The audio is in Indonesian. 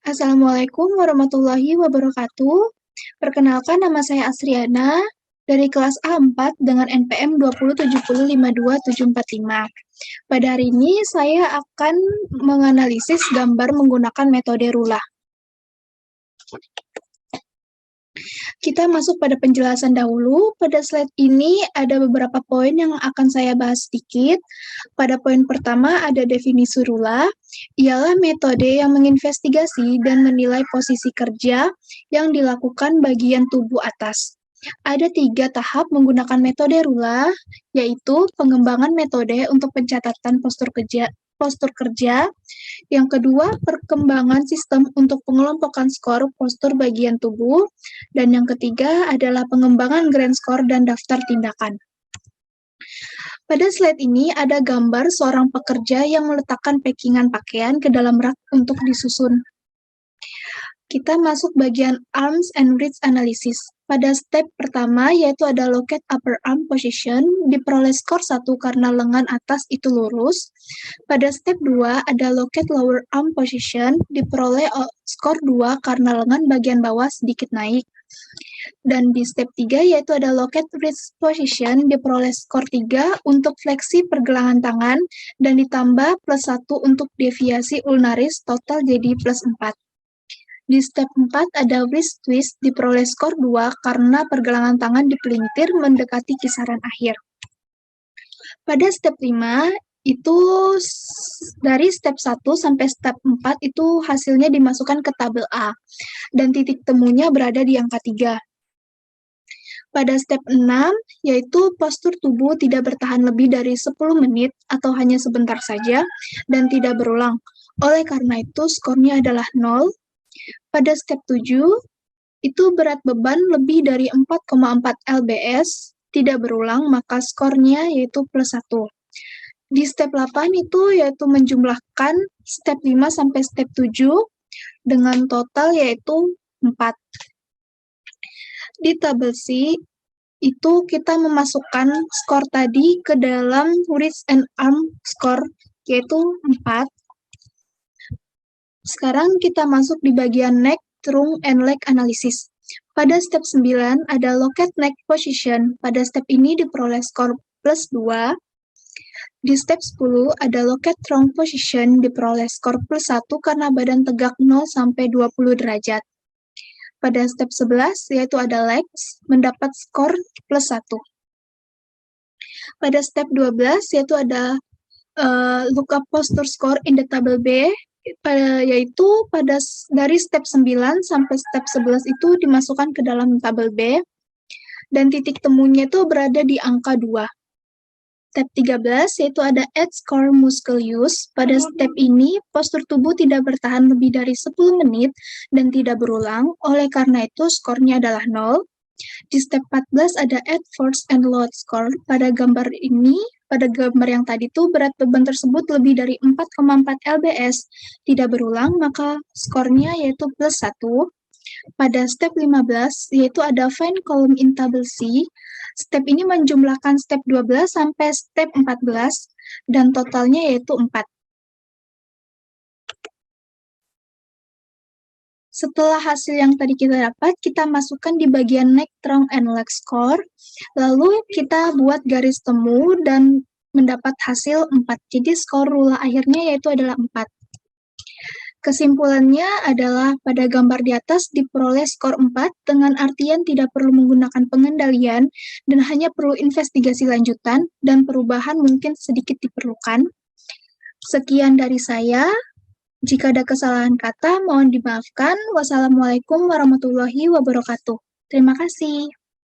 Assalamualaikum warahmatullahi wabarakatuh. Perkenalkan, nama saya Asriana dari kelas A4 dengan NPM 207052745. Pada hari ini saya akan menganalisis gambar menggunakan metode RULA. Kita masuk pada penjelasan dahulu. Pada slide ini ada beberapa poin yang akan saya bahas sedikit. Pada poin pertama ada definisi RULA, ialah metode yang menginvestigasi dan menilai posisi kerja yang dilakukan bagian tubuh atas. Ada 3 tahap menggunakan metode RULA, yaitu pengembangan metode untuk pencatatan postur kerja. Yang kedua, perkembangan sistem untuk pengelompokan skor postur bagian tubuh. Dan yang ketiga adalah pengembangan grand score dan daftar tindakan. Pada slide ini ada gambar seorang pekerja yang meletakkan packingan pakaian ke dalam rak untuk disusun. Kita masuk bagian arms and wrist analysis. Pada step pertama, yaitu ada locate upper arm position, diperoleh skor 1 karena lengan atas itu lurus. Pada step 2, ada locate lower arm position, diperoleh skor 2 karena lengan bagian bawah sedikit naik. Dan di step 3, yaitu ada locate wrist position, diperoleh skor 3 untuk fleksi pergelangan tangan, dan ditambah plus 1 untuk deviasi ulnaris, total jadi plus 4. Di step 4 ada wrist twist, diperoleh skor 2 karena pergelangan tangan dipelintir mendekati kisaran akhir. Pada step 5, itu dari step 1 sampai step 4 itu hasilnya dimasukkan ke tabel A, dan titik temunya berada di angka 3. Pada step 6, yaitu postur tubuh tidak bertahan lebih dari 10 menit atau hanya sebentar saja, dan tidak berulang. Oleh karena itu, skornya adalah 0. Pada step 7, itu berat beban lebih dari 4,4 lbs, tidak berulang, maka skornya yaitu plus 1. Di step 8 itu yaitu menjumlahkan step 5 sampai step 7 dengan total yaitu 4. Di tabel C, itu kita memasukkan skor tadi ke dalam wrist and arm score, yaitu 4. Sekarang kita masuk di bagian neck, trunk, and leg analysis. Pada step 9 ada locate neck position. Pada step ini diperoleh skor plus 2. Di step 10 ada locate trunk position, diperoleh skor plus 1 karena badan tegak 0 sampai 20 derajat. Pada step 11 yaitu ada legs, mendapat skor plus 1. Pada step 12 yaitu ada look up posture score in the table B, yaitu dari step 9 sampai step 11 itu dimasukkan ke dalam tabel B, dan titik temunya itu berada di angka 2. Step 13 yaitu ada add score muscle use. Pada step ini, postur tubuh tidak bertahan lebih dari 10 menit dan tidak berulang, oleh karena itu skornya adalah 0. Di step 14 ada add force and load score. Pada gambar yang tadi tuh berat beban tersebut lebih dari 4,4 lbs, tidak berulang, maka skornya yaitu plus 1. Pada step 15, yaitu ada find column in table C. Step ini menjumlahkan step 12 sampai step 14, dan totalnya yaitu 4. Setelah hasil yang tadi kita dapat, kita masukkan di bagian neck, trunk, and leg score. Lalu kita buat garis temu dan mendapat hasil 4. Jadi skor RULA akhirnya yaitu adalah 4. Kesimpulannya adalah pada gambar di atas diperoleh skor 4 dengan artian tidak perlu menggunakan pengendalian dan hanya perlu investigasi lanjutan dan perubahan mungkin sedikit diperlukan. Sekian dari saya. Jika ada kesalahan kata, mohon dimaafkan. Wassalamualaikum warahmatullahi wabarakatuh. Terima kasih.